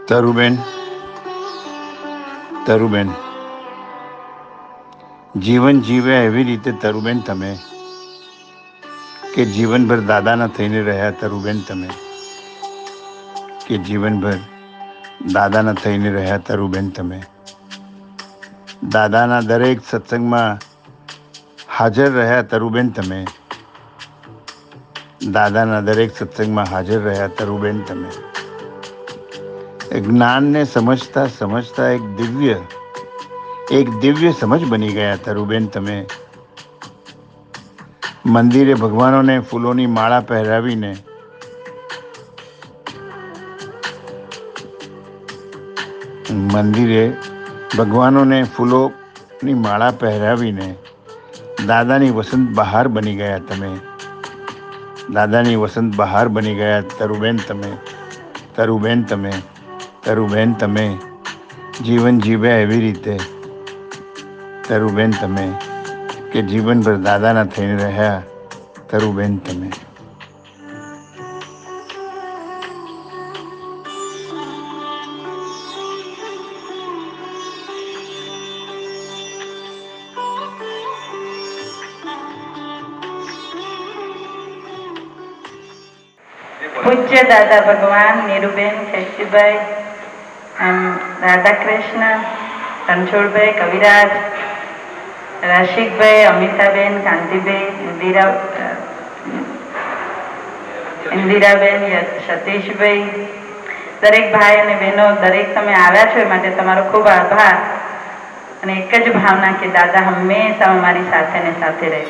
તરુબેન, તરુબેન, જીવન જીવ્યા એવી રીતે તરુબેન તમે કે જીવનભર દાદાના થઈને રહ્યા તરુબેન તમે કે જીવનભર દાદાના થઈને રહ્યા તરુબેન તમે દાદાના દરેક સત્સંગમાં હાજર રહ્યા તરુબેન તમે દાદાના દરેક સત્સંગમાં હાજર રહ્યા તરુબેન તમે જ્ઞાનને સમજતા સમજતા એક દિવ્ય સમજ બની ગયા તરુબેન તમે મંદિરે ભગવાનોને ફૂલોની માળા પહેરાવીને મંદિરે ભગવાનોને ફૂલોની માળા પહેરાવીને દાદાની વસંત બહાર બની ગયા તમે દાદાની વસંત બહાર બની ગયા તરુબેન તમે તરુબેન તમે તરુબેન તમે જીવન જીવ્યા એવી રીતે તરુબેન તમે કે જીવનભર દાદાના થઈને રહ્યા તરુબેન તમે પૂજ્ય દાદા ભગવાન નીરુબેન શશીભાઈ રાધાકૃષ્ણ રણછોડભાઈ કવિરાજ રાશિકભાઈ અમિતાબેન કાંતિભાઈ ઇન્દિરાબેન સતીશભાઈ દરેક ભાઈ અને બહેનો દરેક તમે આવ્યા છો એ માટે તમારો ખૂબ આભાર અને એક જ ભાવના કે દાદા હંમેશા અમારી સાથે ને સાથે રહે.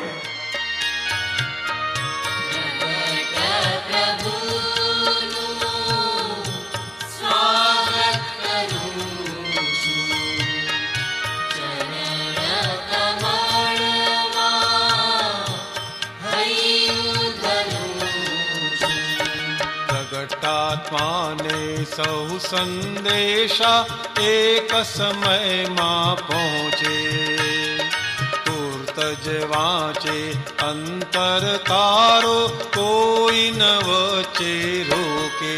પ્રગટાત્માને સૌ સંદેશા એક સમયમાં પહોંચે તુર્ત જ વાંચે અંતર તારો કોઈ ન વચ્ચે રોકે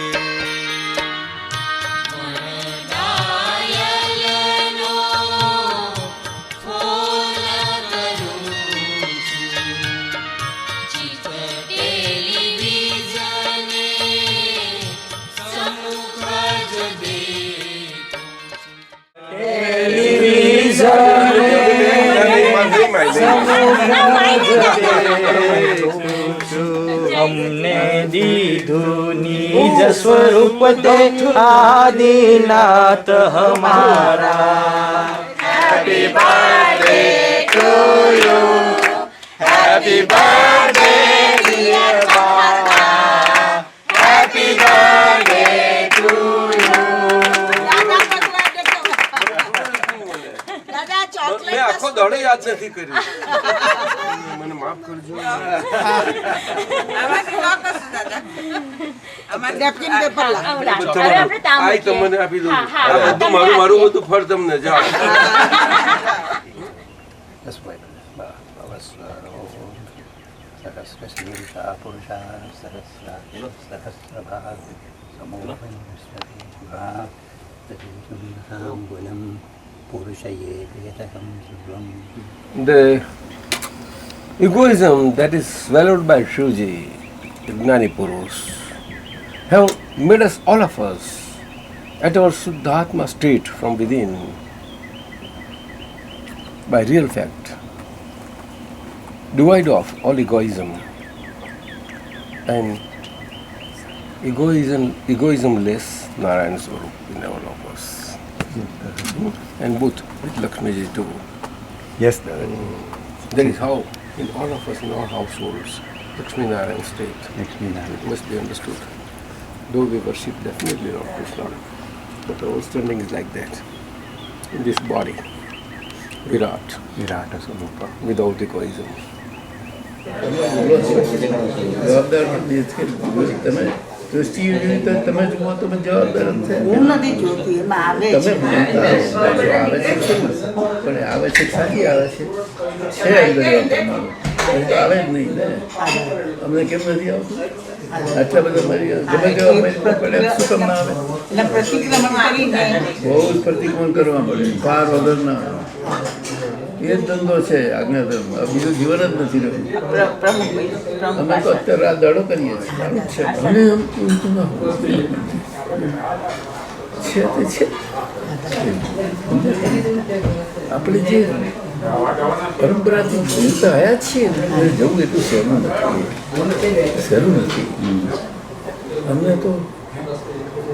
અમને દીધું નિજ સ્વરૂપ દે આદિનાથ હમારા. Happy birthday to you, happy birthday dear Baba, happy birthday to you. મેં આખો દડો યાદ નથી કર્યું, મને માફ કરજો. તમને આપી દઉં મારું બધું ફળ તમને જાઓ. The egoism that is swallowed by Shivji, the Gnani Purush, have made us, all of us, at our Shuddhatma state from within, by real fact, divide off all egoism and egoism-less Narayan Swarup in all of us. And both with Lakshmiji too. Yes, That is how in all of us, in our households, Lakshmi Narayan state. It must be understood. Though we worship definitely Lord Krishna, but our standing is like that. In this body, Virat Swarupa, without egoism. દૃષ્ટિ તમે જુઓ તમે જવાબદાર હું નથી જોતી, એમાં આવે છે. આવે છે પણ આવે છે સારી આવે છે અંદર તમારું આવે જ નહીં ને. અમને કેમ નથી આવતું? આટલા બધા મારી ગમે તેવા મારી પડે શું કામ ના આવે? બહુ જ પ્રતિક્રમણ કરવા પડે, પાર વગર ના. એ જ ધંધો છે આજ્ઞાધર્મ. બીજું જીવન જ નથી રહ્યું. અમે તો અત્યારે રાત દાડો કરીએ છીએ. અને આમ ઊંધું ના હોય છે તે છે. આપણે જે પરંપરાથી જીવતા આવ્યા છીએ ને જવું એટલું સહેલું નથી. અમને તો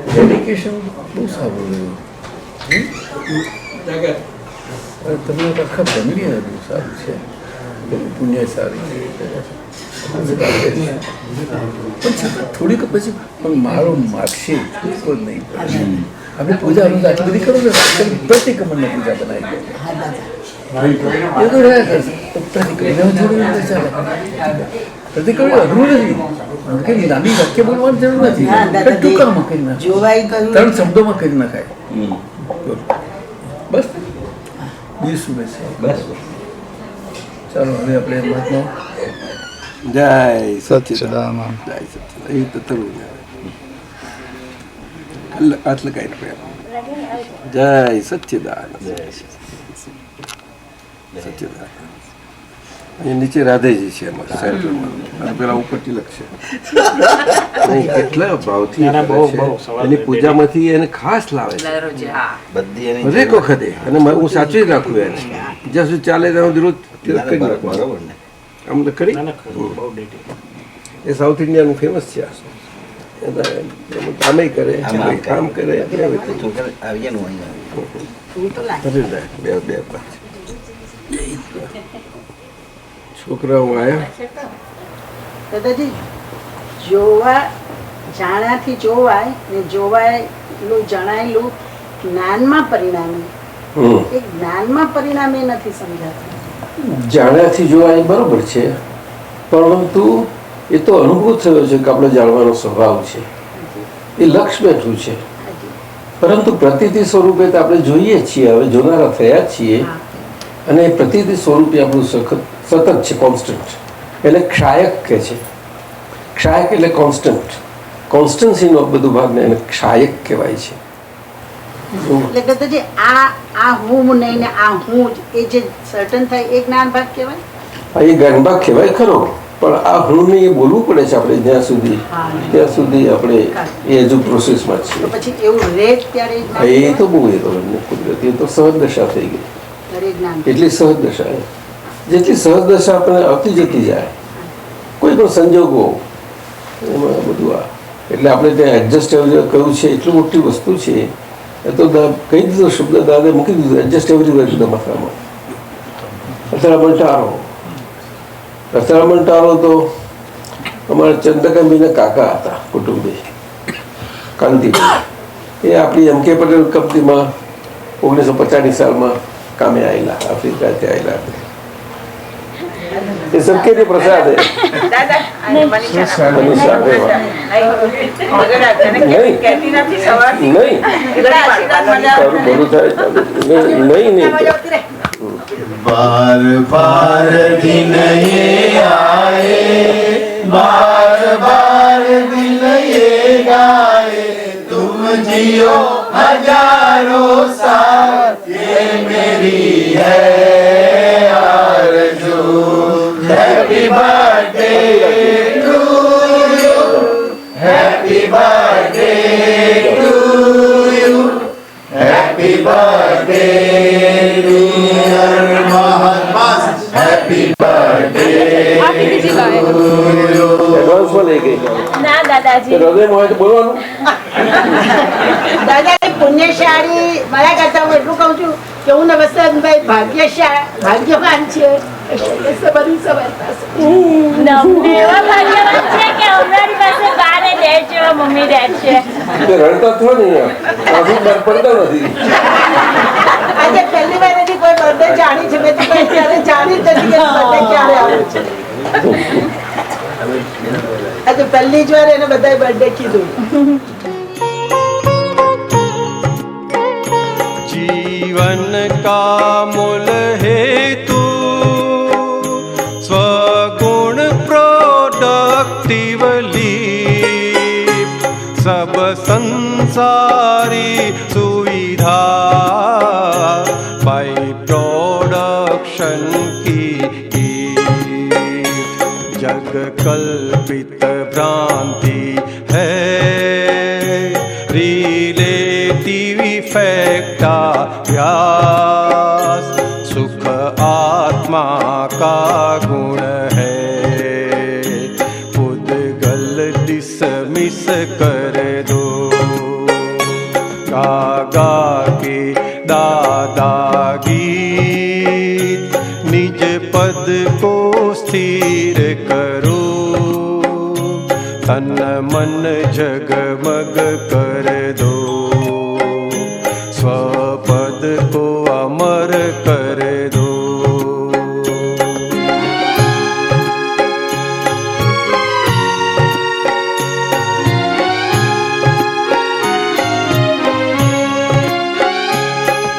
ડેડિકેશન બહુ સારું રહ્યું. તમને તો આખા ફેમિલી બહુ સારું છે, બહુ પુણ્ય સારી પણ છતાં થોડીક પછી પણ મારો માગશે કોઈ નહીં પડે. આપણે પૂજા આટલી બધી કરો ને પ્રતિક્રમણને પૂજા બનાવી દે એ તો રહ્યા કરશે. પ્રતિક્રમણ ચાલે. પ્રતિક્રમણ અઘરું નથી. કઈ નાની વાક્ય બોલવાની જરૂર નથી. ટૂંકામાં કરી નાખાય, 3 શબ્દોમાં કરી નાખાય. બસ બીજું શું બેસે? બસ ચાલો હવે આપણે મહાત્મા જય સચ્ચિદાનંદ. જય સચ્ચિદાનંદ. એ તો તરવું હાથ લગાવી નાખો. જય સચ્ચિદાનંદ. સચ્ચિદાનંદ. અહીંયા નીચે રાધેજી છે અમારા સેન્ટરમાં, પેલા ઉપર તિલક છે. કેટલા ભાવથી એની પૂજામાંથી એને ખાસ લાવે છે દરેક વખતે. અને હું સાચવી જ રાખું એને, જ્યાં સુધી ચાલે ત્યાં સુધી રોજ તિલક કરી નાખું. આમ તો કરી એ સાઉથ ઇન્ડિયાનું ફેમસ છે. કામે કરે, કામ કરે, બે છોકરાઓ આવ્યા. દાદાજી, જોવા જાણ્યાથી જોવાય ને જોવાયેલું જણાયેલું જ્ઞાનમાં પરિણામે, એ જ્ઞાનમાં પરિણામે નથી સમજાતું. જાણ્યાથી જોવાય બરોબર છે, પરંતુ એ તો અનુભવ થયો છે કે આપણે જાણવાનો સ્વભાવ છે, એ લક્ષ્ય બેઠું છે. પરંતુ પ્રતીતિ સ્વરૂપે તો આપણે જોઈએ છીએ, હવે જોનારા થયા છીએ. અને એ પ્રતીતિ સ્વરૂપે આપણું સતત છે, કોન્સ્ટન્ટ. એને ક્ષાયક કહે છે. ક્ષાયક એટલે કોન્સ્ટન્ટ. કોન્સ્ટન્સીનો બધું ભાગને એને ક્ષાયક કહેવાય છે. એટલે દાદાજી આ હું નહીં ને આ હું જ, એ જે સર્ટન થાય એ જ્ઞાન ભાગ કહેવાય. એ જ્ઞાન ભાગ કહેવાય ખરો, પણ આ હૃને એ બોલવું પડે છે આપણે ત્યાં સુધી આપણે એ હજુ પ્રોસેસમાં જ છીએ. પછી એવું રહે ત્યારે એ તો બહુ એ તો કુદરતી, એ તો સહજ દશા થઈ ગઈ. એટલી સહજ દશા, જેટલી સહજ દશા આપણને આવતી જતી જાય, કોઈ પણ સંજોગો એમાં બધું આ એટલે આપણે ત્યાં એડજસ્ટ કહ્યું છે, એટલું મોટી વસ્તુ છે. એ તો કહી દીધો શબ્દ દાદે મૂકી દીધું, એડજસ્ટ એવરીવેર બધા માથામાં. અથડામણ ટાળો તો અમારા ચંદ્રકાંતભાઈના કાકા હતા, કુટુંબી કાંતિભાઈ. એ આપણી એમ કે પટેલ કંપનીમાં 1950ની સાલમાં કામે આવેલા, આફ્રિકાથી આવેલા. એ સબકે પ્રસાદ बार बार दिन ये आए, बार बार दिन ये गाए, तुम जियो हजारों साल, ये मेरी है आरज़ू. Happy birthday to you, happy birthday to you, happy birthday dear Mahatma, happy birthday એડવાન્સમાં લઈ ગઈ. ના દાદાજી, હૃદયમાં હોય તો બોલવાનું. દાદાજી પુણ્યશાળી, મારા કરતા હું એટલું કહું છું કે હું ને વસંતભાઈ ભાગ્યવાન છે. એવા ભાગ્યવાન છે કે અમારી પાસે બારે ડેડ છે, મમ્મી ડેડ છે. રડતા થયો ને પડતા નથી. આજે પહેલી વાર એની કોઈ બર્થડે જાણી છે, મેં તો કઈ ત્યારે જાણી જ નથી કે બર્થડે ક્યારે આવે છે. આજે પહેલી જ વાર એને બધાએ બર્થડે કીધું. जीवन का मूल हेतु स्व संसारी सुविधा बाई प्रोडक्शन की जग कल्पित भ्रांति है रिलेटिव इफेक्टा व्यास सुख आत्मा का गुण है पुद्गल डिसमिस कर दो गागा के दादा गीत निज पद को स्थिर करो तन मन जगमग कर दो स्वपद को अमर कर दो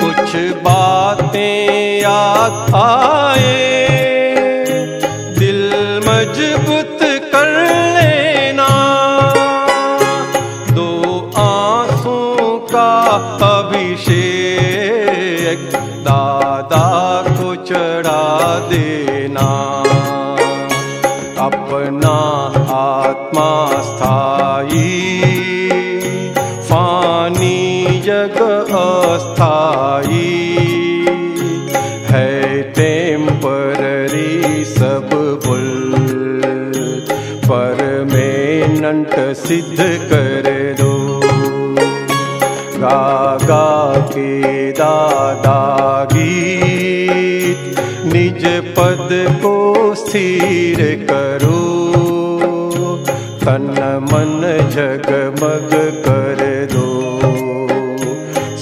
कुछ बातें याद आए दिल मजबूत कर लेना दो आंसू का अभिषेक दादा को चढ़ा देना अपना आत्मा स्थायी फानी जग अस्थाई है टेम्पररी सब भूल परमानेंट सिद्ध कर दो गागा के दादा गीत निज पद को स्थिर करो तन मन जगमग कर दो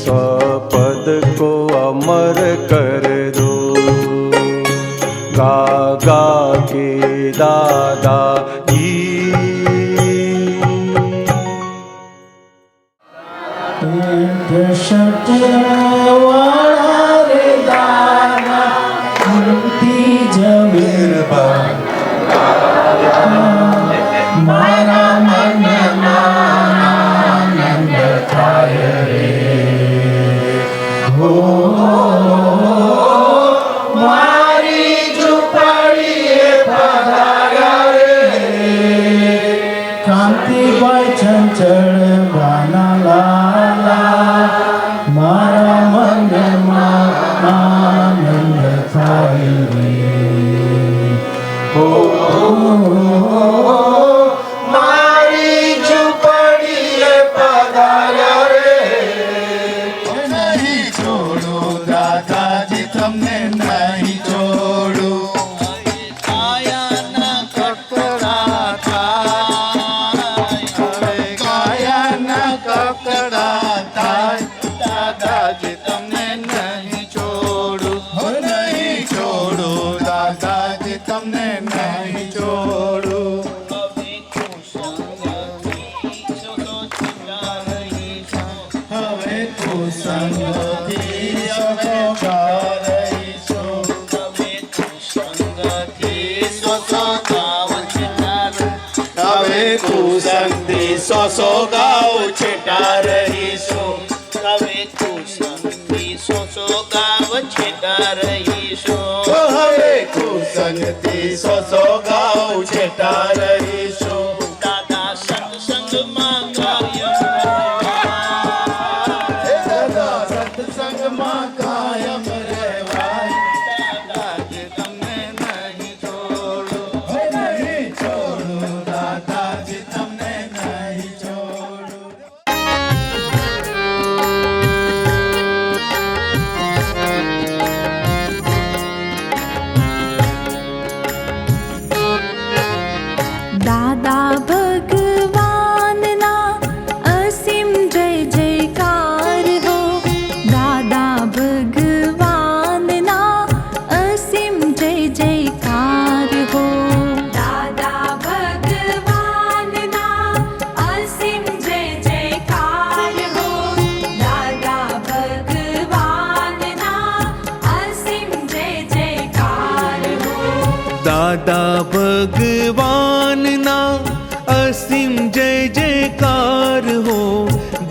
स्वपद को अमर कर दो गागा के दादा મારા મનમાં આનંદ થાય રે હો મારી ઝૂંપડીએ પધાર્યા રે કાંતિભાઈ ચંચળ વાના લાલા મારા મનમાં આનંદ થાય રે હો સો ગાઉ છેટા રહીશું હવે કુસંગથી સો ગાવ છેટા રહીશું હવે કુસંગથી સો ગાઉ છેટા રહીશું દાદા સત્સંગમાં કાયમ દાદા સત્સંગમાં કાયમ રહેવાય દાદાજી તમને નહીં છોડું નહીં છોડું દાદાજી તમને નહીં છોડું દાદા ભગવાનના અસીમ જય જયકાર હો દાદા ભગવાનના અસીમ જય જયકાર હો દાદા ભગવાનના અસીમ જય જયકાર હો દાદા ભગવાનના અસીમ જય જયકાર હો દાદા ભગવાનના અસીમ જય જયકાર હો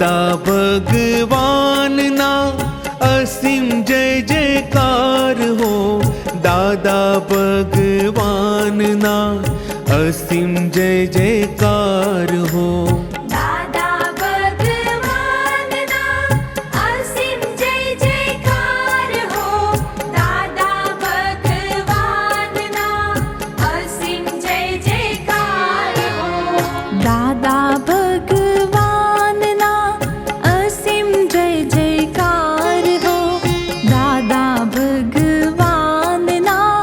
દાદા ભગવાનના અસીમ જય જયકાર હો, દાદા ભગવાનના અસીમ જય જયકાર હો. દાદા ભગવાનના અસીમ જય જયકાર હો, દાદા ભગવાનના અસીમ જય જયકાર હો. દાદા ભગવાનના અસીમ જય જયકાર હો, દાદા ભગવાનના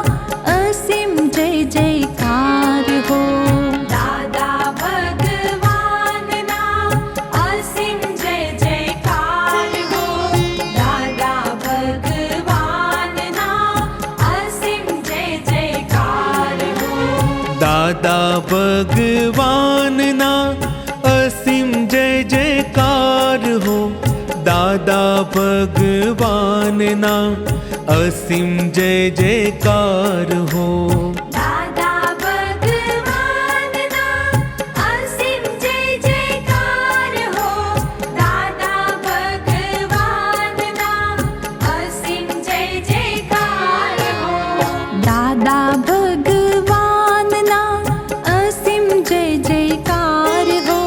અસીમ જય જયકાર હો. દાદા ભગવાનના અસીમ જય જયકાર હો, દાદા ભગવાનના અસીમ જય જયકાર હો. દાદા ભગવાનના અસીમ જય જયકાર હો, દાદા ભગવાનના અસીમ જય જયકાર હો. દાદા ભગવાનના અસીમ જય જયકાર હો, દાદા ભગવાનના અસીમ જય જયકાર હો. દાદા ભગવાનના અસીમ જય જયકાર હો,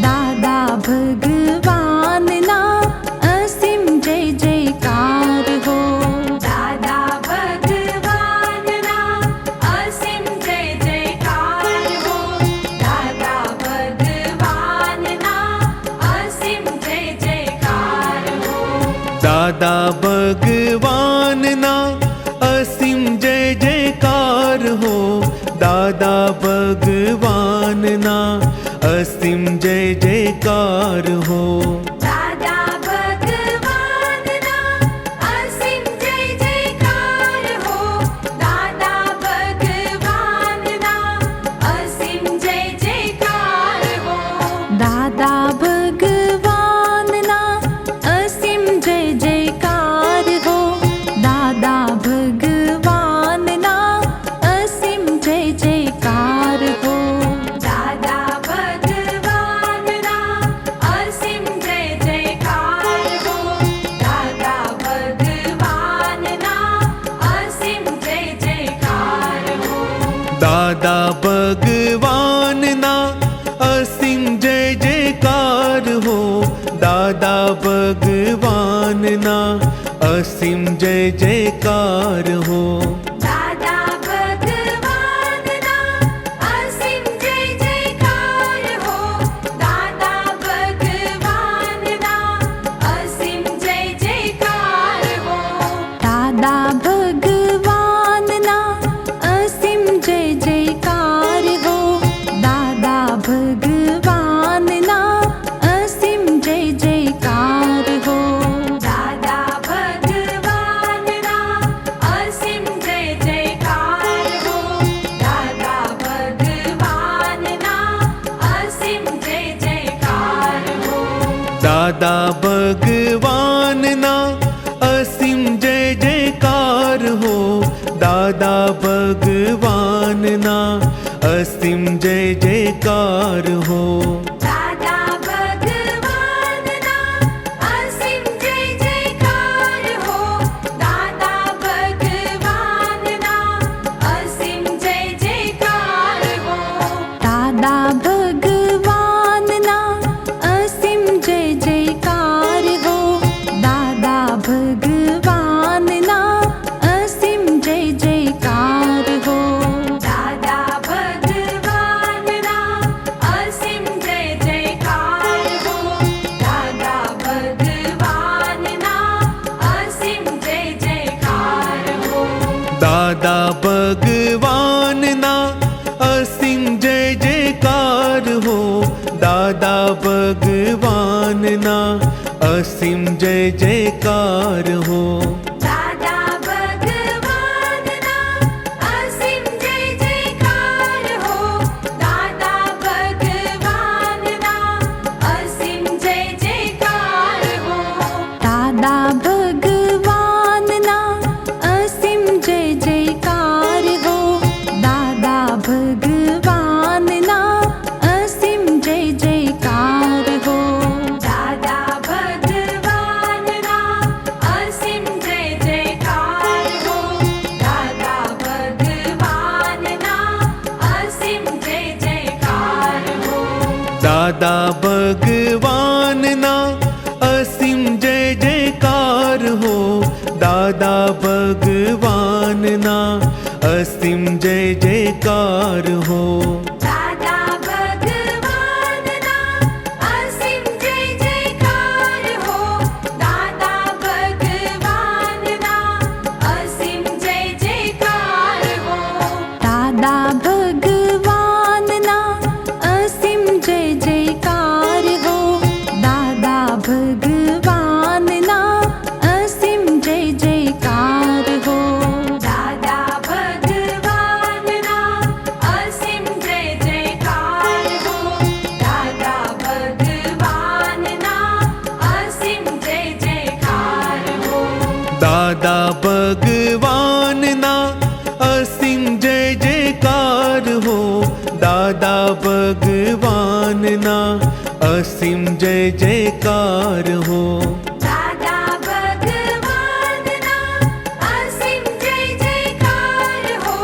દાદા ભગવાનના અસીમ જય જયકાર હો. દાદા ભગવાનના અસીમ જય જયકાર હો, દાદા ભગવાનના અસીમ જય જયકાર હો. દાદા ભગવાનના અસીમ જય જયકાર હો, દાદા ભગવાનના અસીમ જય જયકાર હો. દાદા ભગવાનના અસીમ જય જયકાર હો, દાદા ભગવાનના અસીમ જય જયકાર હો. દાદા ભગવાનના અસીમ જય જયકાર હો, દાદા ભગવાનના અસીમ જય જયકાર હો. દાદા ભગવાનના અસીમ જય જયકાર હો, દાદા ભગવાનના અસીમ જય જયકાર હો. દાદા ભગવાનના અસીમ જય જયકાર હો, દાદા ભગવાનના અસીમ જય જયકાર હો. દાદા ભગવાનના અસીમ જય જયકાર હો, દાદા ભગવાનના અસીમ જય જયકાર હો. દાદા ભગવાનના અસીમ જય જયકાર હો, દાદા ભગવાનના અસીમ જય જયકાર હો. દાદા ભગવાનના અસીમ જય જયકાર હો, દાદા ભગવાનના અસીમ જય જયકાર હો. દાદા ભગવાનના અસીમ જય જયકાર હો, દાદા ભગવાનના અસીમ જય જયકાર હો. દાદા ભગવાનના અસીમ જય જયકાર હો, દાદા ભગવાનના અસીમ જય જયકાર હો. દાદા ભગવાનના અસીમ જય જયકાર હો, દાદા ભગવાનના અસીમ જય જયકાર હો. દાદા ભગવાનના અસીમ જય જયકાર હો, દાદા ભગવાનના અસીમ જય જયકાર હો. દાદા ભગવાનના અસીમ જય જયકાર હો, દાદા ભગવાનના અસીમ જય જયકાર હો. દાદા ભગવાનના અસીમ જય જયકાર હો, દાદા ભગવાનના અસીમ જય જયકાર હો. દાદા ભગવાનના અસીમ જય જયકાર હો, દાદા ભગવાનના અસીમ જય જયકાર હો. દાદા દાદા ભગવાનના અસીમ જય જયકાર હો, દાદા ભગવાનના અસીમ જય જયકાર હો. દાદા ભગવાનના અસીમ જય જયકાર હો, દાદા ભગવાનના અસીમ જય જયકાર હો. દાદા ભગવાનના અસીમ જય જયકાર હો, દાદા ભગવાનના અસીમ જય જયકાર હો. દાદા ભગવાનના અસીમ જય જયકાર હો, દાદા ભગવાનના અસીમ જય જયકાર હો. દાદા ભગવાનના અસીમ જય જયકાર હો, દાદા ભગવાનના અસીમ જય જયકાર હો. દાદા ભગવાનના અસીમ જય જયકાર હો,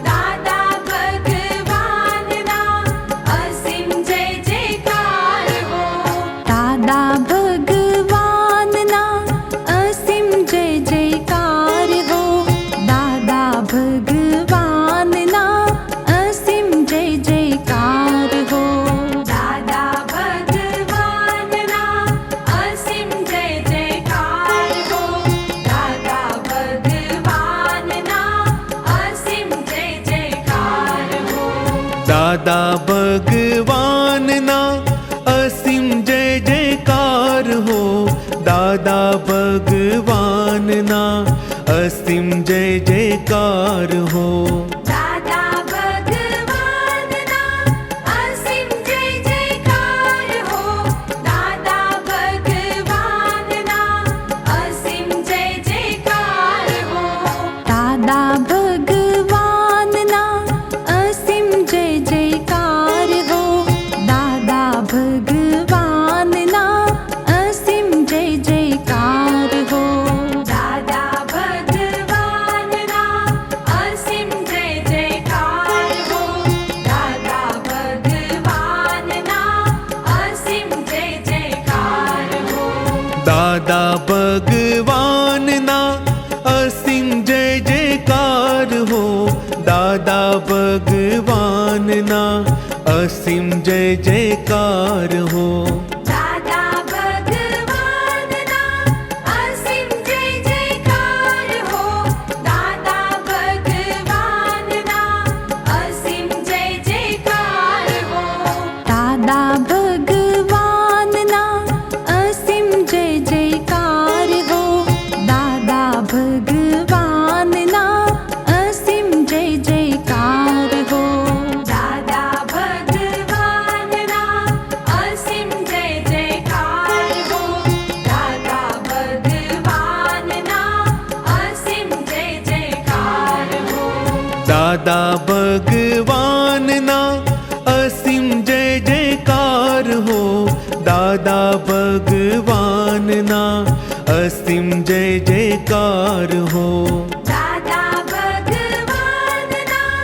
દાદા ભગવાનના અસીમ જય જયકાર હો. દાદા ભગવાનના અસીમ જય જયકાર હો, દાદા ભગવાનના અસીમ જય જયકાર હો. દાદા ભગવાનના અસીમ જય જયકાર હો, દાદા ભગવાનના અસીમ જય જયકાર હો. દાદા ભગવાનના અસીમ જય જયકાર હો, દાદા ભગવાનના અસીમ જય જયકાર હો. દાદા ભગવાનના અસીમ જય જયકાર હો, દાદા ભગવાનના અસીમ જય જયકાર હો. દાદા ભગવાનના અસીમ જય જયકાર હો, દાદા ભગવાનના અસીમ જય જયકાર હો. દાદા ભગવાનના અસીમ જય જયકાર હો, દાદા ભગવાનના અસીમ જય જયકાર હો. દાદા ભગવાનના અસીમ જય જયકાર હો, દાદા ભગવાનના અસીમ જય જયકાર હો. દાદા ભગવાનના અસીમ જય જયકાર હો, દાદા ભગવાનના અસીમ જય જયકાર હો. દાદા ભગવાનના અસીમ જય જયકાર હો, દાદા ભગવાનના અસીમ જય જયકાર હો. દાદા ભગવાનના અસીમ જય જયકાર હો, દાદા ભગવાનના અસીમ જય જયકાર હો. દાદા ભગવાનના અસીમ જય જયકાર હો, દાદા ભગવાનના અસીમ જય જયકાર હો. દાદા ભગવાનના અસીમ જય જયકાર હો, દાદા ભગવાનના અસીમ જય જયકાર હો. દાદા ભગવાનના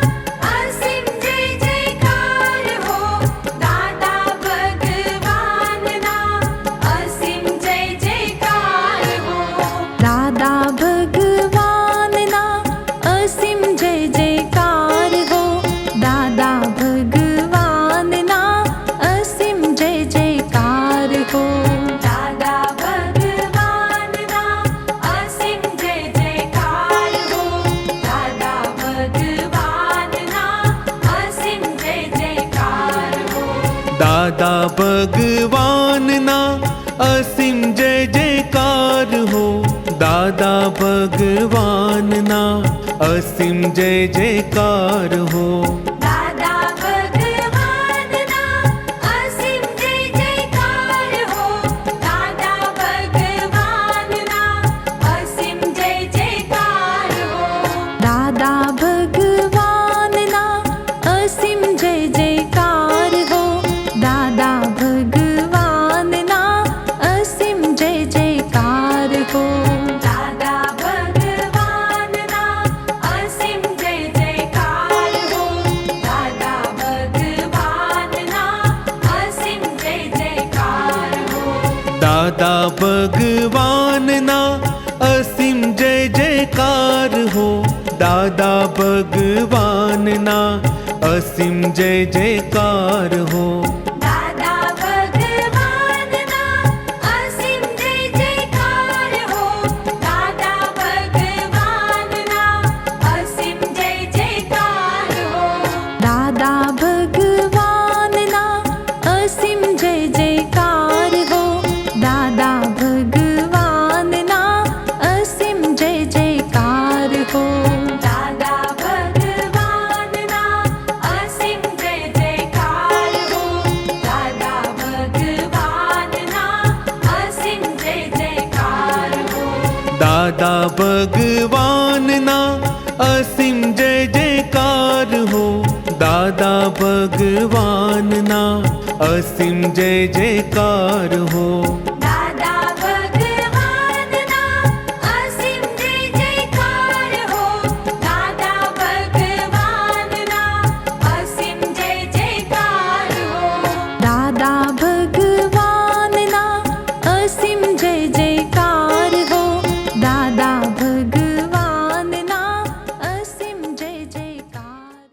અસીમ જય જયકાર હો, દાદા ભગવાનના અસીમ જય જયકાર હો. દાદા ભગવાનના અસીમ જય જયકાર હો, દાદા ભગવાનના અસીમ જય જયકાર હો. દાદા ભગવાનના અસીમ જય જયકાર હો, દાદા ભગવાનના અસીમ જય જયકાર હો. દાદા ભગવાનના અસીમ જય જયકાર હો, દાદા ભગવાનના અસીમ જય જયકાર હો. દાદા ભગવાનના અસીમ જય જયકાર હો, દાદા ભગવાનના અસીમ જય જયકાર હો. દાદા ભગવાનના અસીમ જય જયકાર હો, ભગવાનના અસીમ જય જયકાર હો, દાદા ભગવાનના અસીમ જય જયકાર હો. દાદા ભગવાનના અસીમ જય જયકાર હો, દાદા ભગવાનના અસીમ જય જયકાર હો. દાદા ભગવાનના અસીમ જય જયકાર હો, દાદા ભગવાનના અસીમ જય જયકાર હો. દાદા ભગવાનના અસીમ જય જયકાર હો, દાદા ભગવાનના અસીમ જય જયકાર હો. દાદા ભગવાનના અસીમ જય જયકાર હો, દાદા ભગવાનના અસીમ જય જયકાર હો.